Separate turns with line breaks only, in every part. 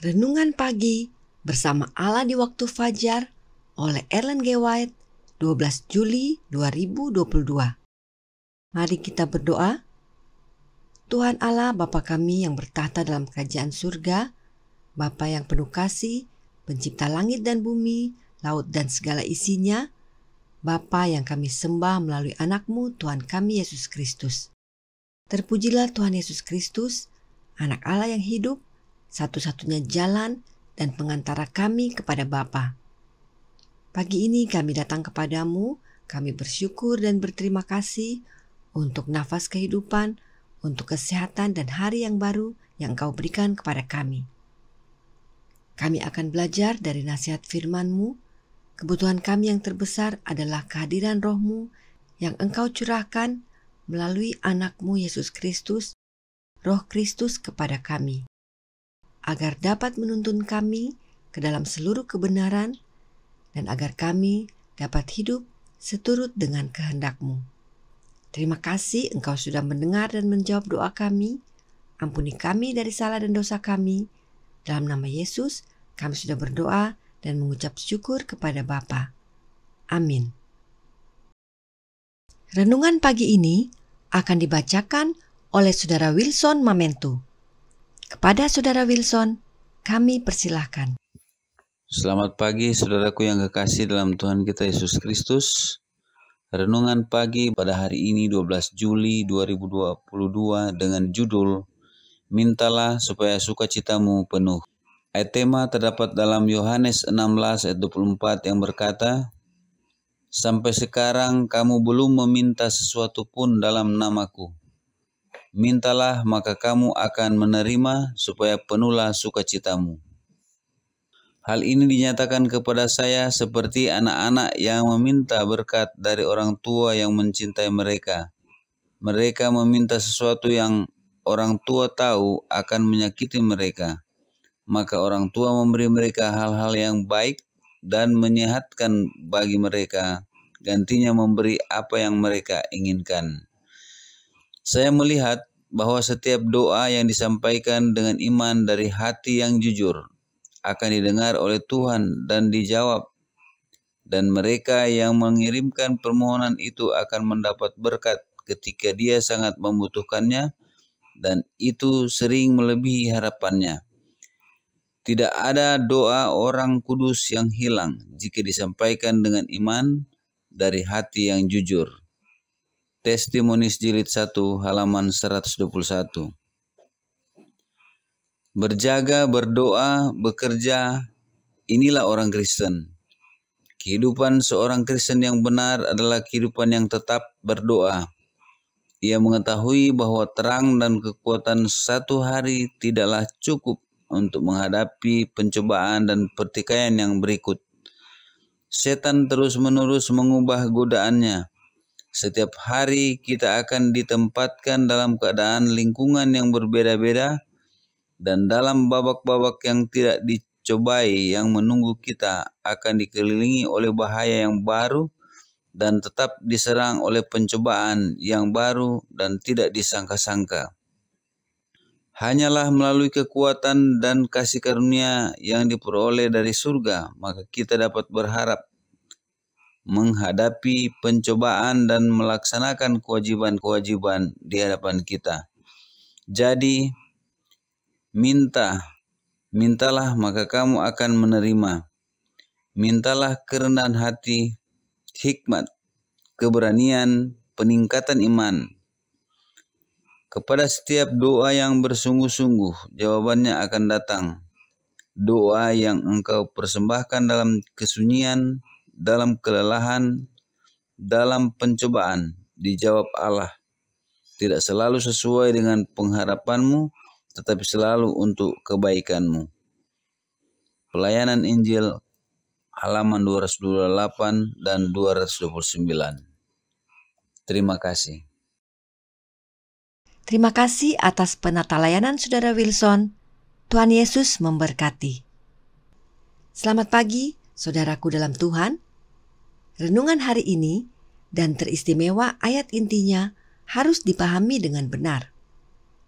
Renungan Pagi Bersama Allah di Waktu Fajar oleh Ellen G. White, 12 Juli 2022. Mari kita berdoa. Tuhan Allah, Bapa kami yang bertahta dalam kerajaan surga, Bapa yang penuh kasih, pencipta langit dan bumi, laut dan segala isinya, Bapa yang kami sembah melalui anak-Mu, Tuhan kami Yesus Kristus. Terpujilah Tuhan Yesus Kristus, anak Allah yang hidup, satu-satunya jalan dan pengantara kami kepada Bapa. Pagi ini kami datang kepadamu, kami bersyukur dan berterima kasih untuk nafas kehidupan, untuk kesehatan dan hari yang baru yang Engkau berikan kepada kami. Kami akan belajar dari nasihat firman-Mu. Kebutuhan kami yang terbesar adalah kehadiran Roh-Mu yang Engkau curahkan melalui anak-Mu Yesus Kristus, Roh Kristus kepada kami, agar dapat menuntun kami ke dalam seluruh kebenaran dan agar kami dapat hidup seturut dengan kehendak-Mu. Terima kasih Engkau sudah mendengar dan menjawab doa kami. Ampuni kami dari salah dan dosa kami. Dalam nama Yesus, kami sudah berdoa dan mengucap syukur kepada Bapa. Amin. Renungan pagi ini akan dibacakan oleh Saudara Wilson Mamentu. Kepada Saudara Wilson, kami persilahkan.
Selamat pagi saudaraku yang kekasih dalam Tuhan kita Yesus Kristus. Renungan pagi pada hari ini 12 Juli 2022 dengan judul Mintalah supaya sukacitamu penuh. Ayat tema terdapat dalam Yohanes 16 ayat 24 yang berkata, Sampai sekarang kamu belum meminta sesuatu pun dalam namaku. Mintalah maka kamu akan menerima supaya penuhlah sukacitamu. Hal ini dinyatakan kepada saya seperti anak-anak yang meminta berkat dari orang tua yang mencintai mereka. Mereka meminta sesuatu yang orang tua tahu akan menyakiti mereka. Maka orang tua memberi mereka hal-hal yang baik dan menyehatkan bagi mereka, gantinya memberi apa yang mereka inginkan. Saya melihat bahwa setiap doa yang disampaikan dengan iman dari hati yang jujur akan didengar oleh Tuhan dan dijawab. Dan mereka yang mengirimkan permohonan itu akan mendapat berkat ketika dia sangat membutuhkannya, dan itu sering melebihi harapannya. Tidak ada doa orang kudus yang hilang jika disampaikan dengan iman dari hati yang jujur. Testimonies Jilid 1 halaman 121. Berjaga, berdoa, bekerja, inilah orang Kristen. Kehidupan seorang Kristen yang benar adalah kehidupan yang tetap berdoa. Ia mengetahui bahwa terang dan kekuatan satu hari tidaklah cukup untuk menghadapi pencobaan dan pertikaian yang berikut. Setan terus-menerus mengubah godaannya. Setiap hari kita akan ditempatkan dalam keadaan lingkungan yang berbeda-beda dan dalam babak-babak yang tidak dicobai yang menunggu kita akan dikelilingi oleh bahaya yang baru dan tetap diserang oleh pencobaan yang baru dan tidak disangka-sangka. Hanyalah melalui kekuatan dan kasih karunia yang diperoleh dari surga, maka kita dapat berharap menghadapi pencobaan dan melaksanakan kewajiban-kewajiban di hadapan kita. Jadi, mintalah maka kamu akan menerima. Mintalah kerendahan hati, hikmat, keberanian, peningkatan iman. Kepada setiap doa yang bersungguh-sungguh, jawabannya akan datang. Doa yang engkau persembahkan dalam kesunyian, dalam kelelahan, dalam pencobaan, dijawab Allah. Tidak selalu sesuai dengan pengharapanmu, tetapi selalu untuk kebaikanmu. Pelayanan Injil halaman 228 dan 229. Terima kasih.
Terima kasih atas penata layanan Saudara Wilson. Tuhan Yesus memberkati. Selamat pagi, saudaraku dalam Tuhan. Renungan hari ini dan teristimewa ayat intinya harus dipahami dengan benar.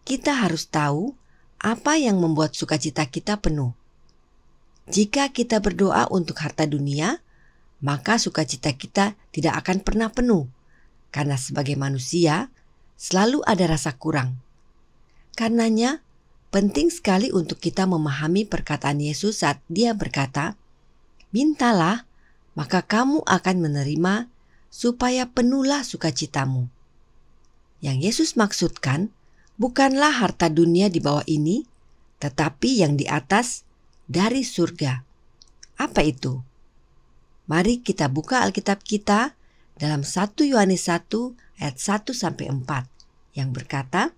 Kita harus tahu apa yang membuat sukacita kita penuh. Jika kita berdoa untuk harta dunia, maka sukacita kita tidak akan pernah penuh. Karena sebagai manusia, selalu ada rasa kurang. Karenanya, penting sekali untuk kita memahami perkataan Yesus saat Dia berkata, "Mintalah, maka kamu akan menerima, supaya penuhlah sukacitamu." Yang Yesus maksudkan bukanlah harta dunia di bawah ini, tetapi yang di atas dari surga. Apa itu? Mari kita buka Alkitab kita dalam 1 Yohanes 1 ayat 1-4 yang berkata,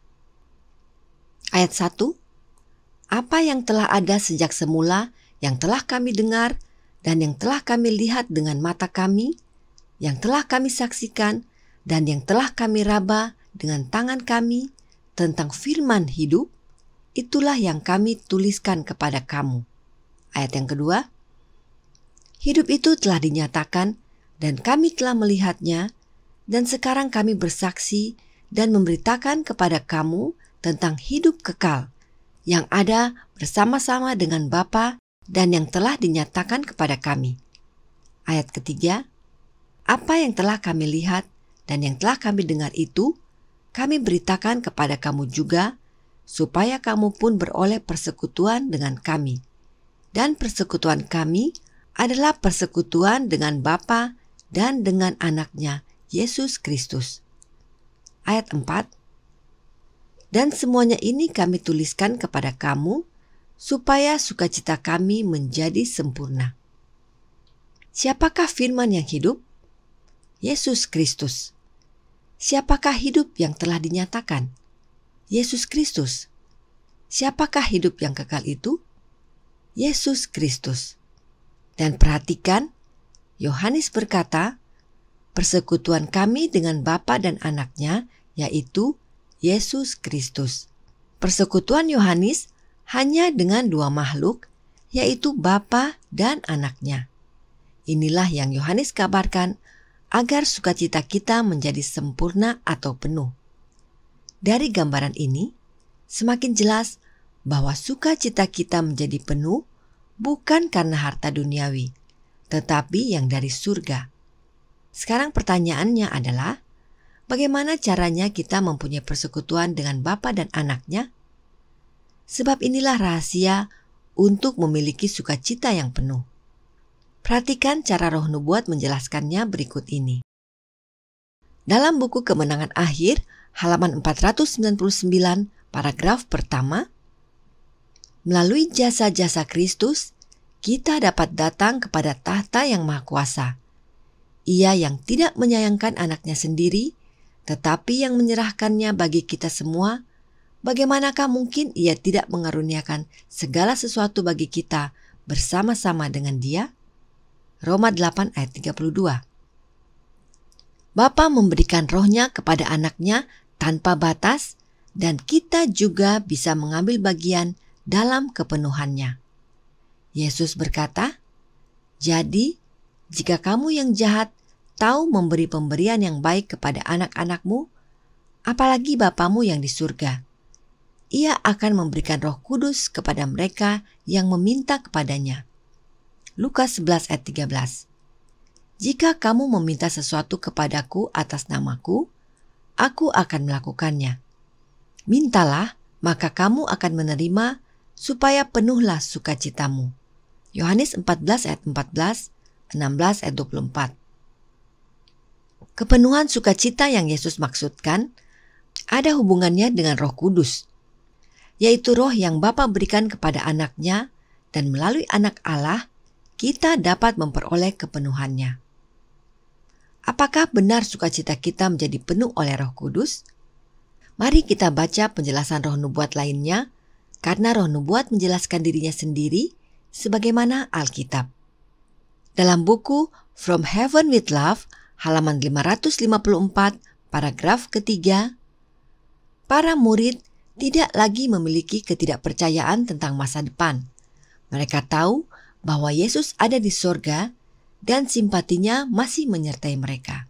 ayat 1, "Apa yang telah ada sejak semula, yang telah kami dengar, dan yang telah kami lihat dengan mata kami, yang telah kami saksikan, dan yang telah kami raba dengan tangan kami tentang firman hidup, itulah yang kami tuliskan kepada kamu." Ayat yang kedua, "Hidup itu telah dinyatakan, dan kami telah melihatnya, dan sekarang kami bersaksi dan memberitakan kepada kamu tentang hidup kekal yang ada bersama-sama dengan Bapa dan yang telah dinyatakan kepada kami." Ayat ketiga, "Apa yang telah kami lihat dan yang telah kami dengar itu, kami beritakan kepada kamu juga, supaya kamu pun beroleh persekutuan dengan kami. Dan persekutuan kami adalah persekutuan dengan Bapa dan dengan Anaknya, Yesus Kristus." Ayat 4, "Dan semuanya ini kami tuliskan kepada kamu, supaya sukacita kami menjadi sempurna." Siapakah firman yang hidup? Yesus Kristus. Siapakah hidup yang telah dinyatakan? Yesus Kristus. Siapakah hidup yang kekal itu? Yesus Kristus. Dan perhatikan, Yohanes berkata, persekutuan kami dengan Bapa dan Anaknya, yaitu Yesus Kristus. Persekutuan Yohanes hanya dengan dua makhluk, yaitu Bapa dan Anaknya. Inilah yang Yohanes kabarkan agar sukacita kita menjadi sempurna atau penuh. Dari gambaran ini, semakin jelas bahwa sukacita kita menjadi penuh bukan karena harta duniawi, tetapi yang dari surga. Sekarang pertanyaannya adalah, bagaimana caranya kita mempunyai persekutuan dengan Bapa dan Anaknya? Sebab inilah rahasia untuk memiliki sukacita yang penuh. Perhatikan cara Roh Nubuat menjelaskannya berikut ini. Dalam buku Kemenangan Akhir, halaman 499, paragraf pertama, melalui jasa-jasa Kristus, kita dapat datang kepada tahta yang maha kuasa. Ia yang tidak menyayangkan anaknya sendiri, tetapi yang menyerahkannya bagi kita semua, bagaimanakah mungkin ia tidak mengaruniakan segala sesuatu bagi kita bersama-sama dengan Dia? Roma 8 ayat 32. Bapa memberikan rohnya kepada anaknya tanpa batas, dan kita juga bisa mengambil bagian dalam kepenuhannya. Yesus berkata, "Jadi, jika kamu yang jahat tahu memberi pemberian yang baik kepada anak-anakmu, apalagi Bapamu yang di surga. Ia akan memberikan Roh Kudus kepada mereka yang meminta kepadanya." Lukas 11 ayat 13. "Jika kamu meminta sesuatu kepadaku atas namaku, aku akan melakukannya. Mintalah, maka kamu akan menerima, supaya penuhlah sukacitamu." Yohanes 14 ayat 14, 16 ayat 24. Kepenuhan sukacita yang Yesus maksudkan ada hubungannya dengan Roh Kudus, yaitu roh yang Bapa berikan kepada anaknya, dan melalui anak Allah kita dapat memperoleh kepenuhannya. Apakah benar sukacita kita menjadi penuh oleh Roh Kudus? Mari kita baca penjelasan Roh Nubuat lainnya, karena Roh Nubuat menjelaskan dirinya sendiri sebagaimana Alkitab. Dalam buku From Heaven with Love, halaman 554, paragraf ketiga, para murid tidak lagi memiliki ketidakpercayaan tentang masa depan. Mereka tahu bahwa Yesus ada di sorga dan simpatinya masih menyertai mereka.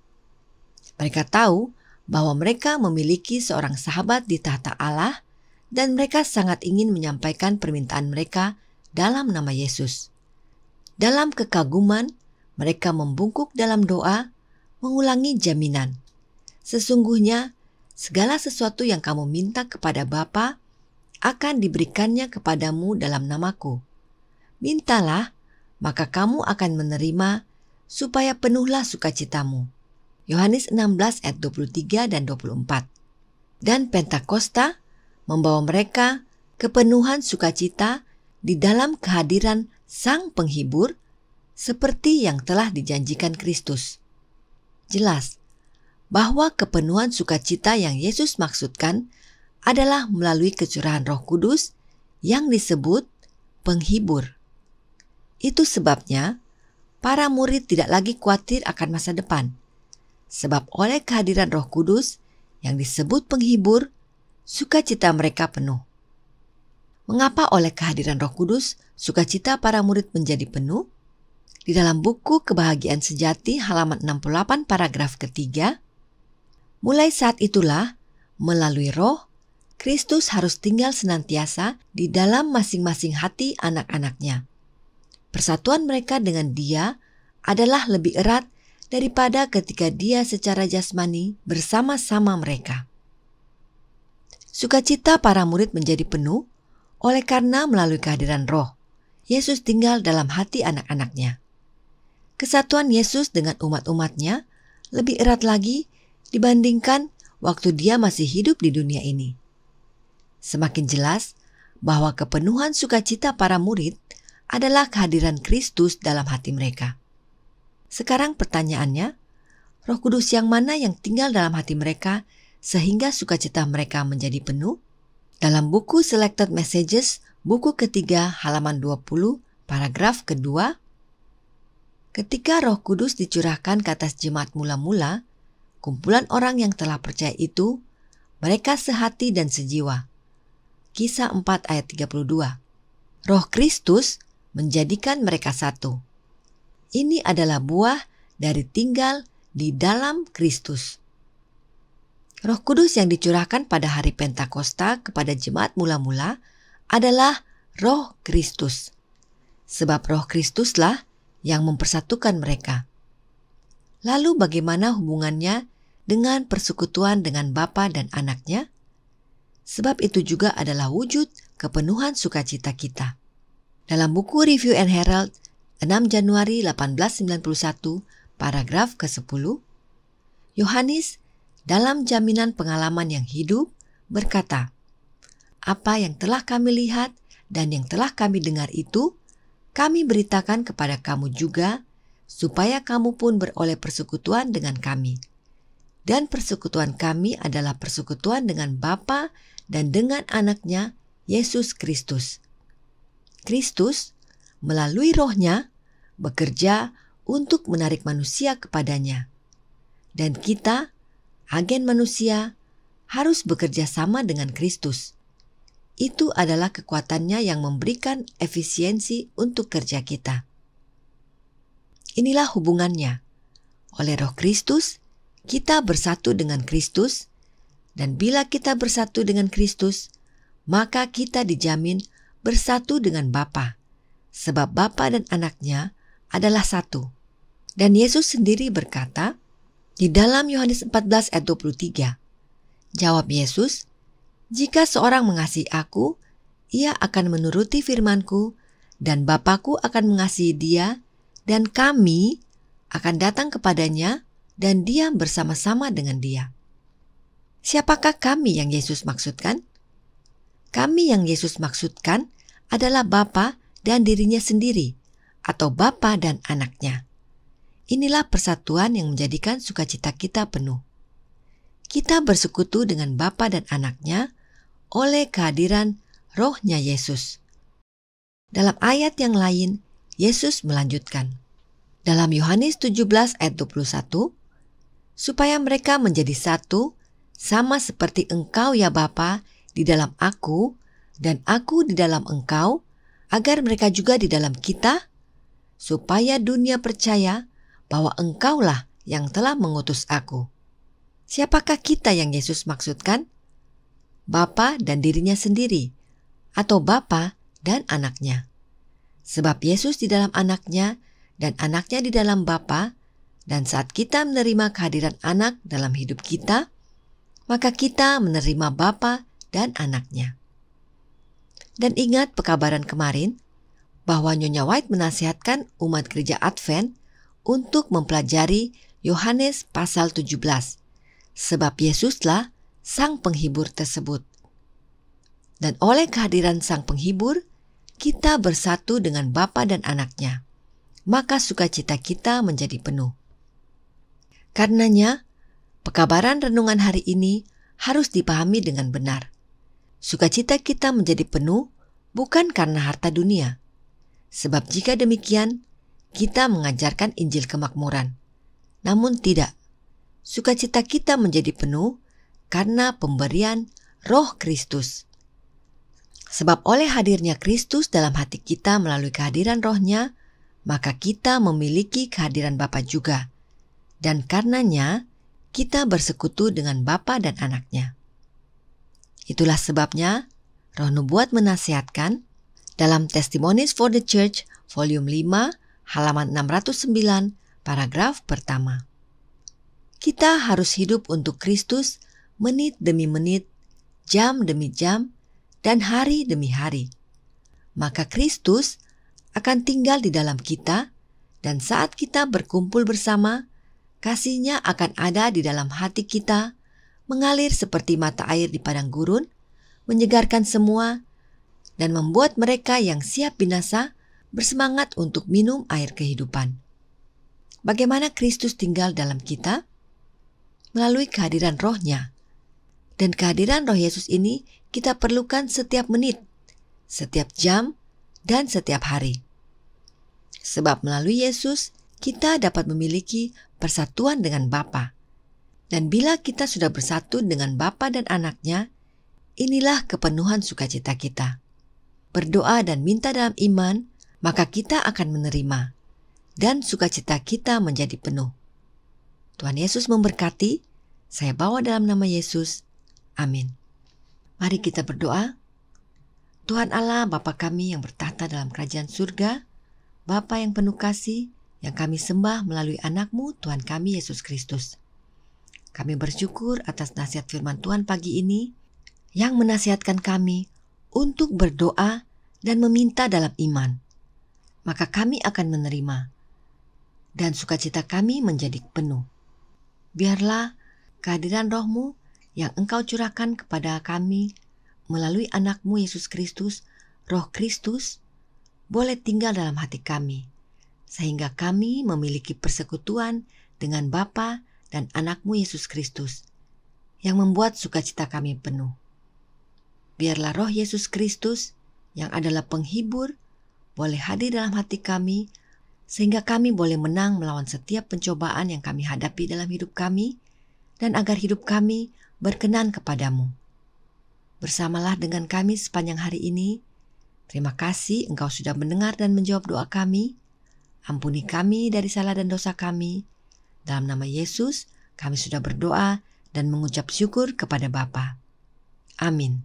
Mereka tahu bahwa mereka memiliki seorang sahabat di tahta Allah, dan mereka sangat ingin menyampaikan permintaan mereka dalam nama Yesus. Dalam kekaguman, mereka membungkuk dalam doa, mengulangi jaminan. Sesungguhnya, segala sesuatu yang kamu minta kepada Bapa akan diberikannya kepadamu dalam namaku. Mintalah, maka kamu akan menerima, supaya penuhlah sukacitamu. Yohanes 16 ayat 23 dan 24. Dan Pentakosta membawa mereka kepenuhan sukacita di dalam kehadiran Sang Penghibur seperti yang telah dijanjikan Kristus. Jelas bahwa kepenuhan sukacita yang Yesus maksudkan adalah melalui kecurahan Roh Kudus yang disebut Penghibur. Itu sebabnya para murid tidak lagi khawatir akan masa depan, sebab oleh kehadiran Roh Kudus yang disebut Penghibur, sukacita mereka penuh. Mengapa oleh kehadiran Roh Kudus sukacita para murid menjadi penuh? Di dalam buku Kebahagiaan Sejati halaman 68 paragraf ketiga, mulai saat itulah melalui Roh, Kristus harus tinggal senantiasa di dalam masing-masing hati anak-anaknya. Persatuan mereka dengan Dia adalah lebih erat daripada ketika Dia secara jasmani bersama-sama mereka. Sukacita para murid menjadi penuh oleh karena melalui kehadiran Roh, Yesus tinggal dalam hati anak-anaknya. Kesatuan Yesus dengan umat-umatnya lebih erat lagi dibandingkan waktu Dia masih hidup di dunia ini. Semakin jelas bahwa kepenuhan sukacita para murid adalah kehadiran Kristus dalam hati mereka. Sekarang pertanyaannya, Roh Kudus yang mana yang tinggal dalam hati mereka sehingga sukacita mereka menjadi penuh? Dalam buku Selected Messages, buku ketiga halaman 20, paragraf kedua, ketika Roh Kudus dicurahkan ke atas jemaat mula-mula, kumpulan orang yang telah percaya itu, mereka sehati dan sejiwa. Kisah 4 ayat 32. Roh Kristus menjadikan mereka satu. Ini adalah buah dari tinggal di dalam Kristus. Roh Kudus yang dicurahkan pada hari Pentakosta kepada jemaat mula-mula adalah Roh Kristus. Sebab Roh Kristuslah yang mempersatukan mereka. Lalu bagaimana hubungannya dengan persekutuan dengan Bapa dan Anaknya? Sebab itu juga adalah wujud kepenuhan sukacita kita. Dalam buku Review and Herald 6 Januari 1891 paragraf ke-10, Yohanes dalam jaminan pengalaman yang hidup berkata, "Apa yang telah kami lihat dan yang telah kami dengar itu, kami beritakan kepada kamu juga, supaya kamu pun beroleh persekutuan dengan kami. Dan persekutuan kami adalah persekutuan dengan Bapa dan dengan Anaknya, Yesus Kristus." Kristus melalui Roh-Nya bekerja untuk menarik manusia kepadanya. Dan kita, agen manusia, harus bekerja sama dengan Kristus. Itu adalah kekuatannya yang memberikan efisiensi untuk kerja kita. Inilah hubungannya. Oleh Roh Kristus, kita bersatu dengan Kristus, dan bila kita bersatu dengan Kristus, maka kita dijamin bersatu dengan Bapa, sebab Bapa dan Anaknya adalah satu. Dan Yesus sendiri berkata, di dalam Yohanes 14 ayat 23, jawab Yesus, "Jika seorang mengasihi aku, ia akan menuruti firman-Ku, dan Bapa-Ku akan mengasihi dia, dan kami akan datang kepadanya, dan diam bersama-sama dengan dia." Siapakah kami yang Yesus maksudkan? Kami yang Yesus maksudkan adalah Bapa dan dirinya sendiri, atau Bapa dan Anaknya. Inilah persatuan yang menjadikan sukacita kita penuh. Kita bersekutu dengan Bapa dan Anaknya oleh kehadiran Roh-Nya Yesus. Dalam ayat yang lain, Yesus melanjutkan. Dalam Yohanes 17 ayat 21, supaya mereka menjadi satu, sama seperti Engkau ya Bapa di dalam Aku, dan Aku di dalam Engkau, agar mereka juga di dalam kita, supaya dunia percaya bahwa Engkaulah yang telah mengutus Aku. Siapakah kita yang Yesus maksudkan? Bapa dan dirinya sendiri, atau Bapa dan Anaknya. Sebab Yesus di dalam anaknya dan anaknya di dalam Bapa, dan saat kita menerima kehadiran anak dalam hidup kita, maka kita menerima Bapa dan anaknya. Dan ingat pekabaran kemarin bahwa Nyonya White menasihatkan umat gereja Advent untuk mempelajari Yohanes pasal 17, sebab Yesuslah Sang Penghibur tersebut. Dan oleh kehadiran Sang Penghibur, kita bersatu dengan Bapa dan anaknya, maka sukacita kita menjadi penuh. Karenanya, pekabaran renungan hari ini harus dipahami dengan benar. Sukacita kita menjadi penuh bukan karena harta dunia. Sebab jika demikian, kita mengajarkan Injil kemakmuran. Namun tidak, sukacita kita menjadi penuh karena pemberian Roh Kristus. Sebab oleh hadirnya Kristus dalam hati kita melalui kehadiran Roh-Nya, maka kita memiliki kehadiran Bapa juga. Dan karenanya, kita bersekutu dengan Bapa dan anaknya. Itulah sebabnya Roh Nubuat menasihatkan dalam Testimonies for the Church, volume 5, halaman 609, paragraf pertama. Kita harus hidup untuk Kristus menit demi menit, jam demi jam, dan hari demi hari. Maka Kristus akan tinggal di dalam kita, dan saat kita berkumpul bersama, kasih-Nya akan ada di dalam hati kita, mengalir seperti mata air di padang gurun, menyegarkan semua, dan membuat mereka yang siap binasa bersemangat untuk minum air kehidupan. Bagaimana Kristus tinggal dalam kita? Melalui kehadiran Roh-Nya. Dan kehadiran Roh Yesus ini kita perlukan setiap menit, setiap jam, dan setiap hari. Sebab melalui Yesus, kita dapat memiliki persatuan dengan Bapa. Dan bila kita sudah bersatu dengan Bapa dan anaknya, inilah kepenuhan sukacita kita. Berdoa dan minta dalam iman, maka kita akan menerima, dan sukacita kita menjadi penuh. Tuhan Yesus memberkati. Saya bawa dalam nama Yesus. Amin. Mari kita berdoa. Tuhan Allah, Bapa kami yang bertahta dalam kerajaan surga, Bapa yang penuh kasih, yang kami sembah melalui anak-Mu, Tuhan kami Yesus Kristus. Kami bersyukur atas nasihat firman Tuhan pagi ini, yang menasihatkan kami untuk berdoa dan meminta dalam iman. Maka kami akan menerima, dan sukacita kami menjadi penuh. Biarlah kehadiran Roh-Mu yang Engkau curahkan kepada kami melalui anak-Mu Yesus Kristus, Roh Kristus, boleh tinggal dalam hati kami, sehingga kami memiliki persekutuan dengan Bapa dan anak-Mu Yesus Kristus, yang membuat sukacita kami penuh. Biarlah Roh Yesus Kristus, yang adalah penghibur, boleh hadir dalam hati kami, sehingga kami boleh menang melawan setiap pencobaan yang kami hadapi dalam hidup kami, dan agar hidup kami berkenan kepadamu. Bersamalah dengan kami sepanjang hari ini. Terima kasih Engkau sudah mendengar dan menjawab doa kami. Ampuni kami dari salah dan dosa kami. Dalam nama Yesus, kami sudah berdoa dan mengucap syukur kepada Bapa. Amin.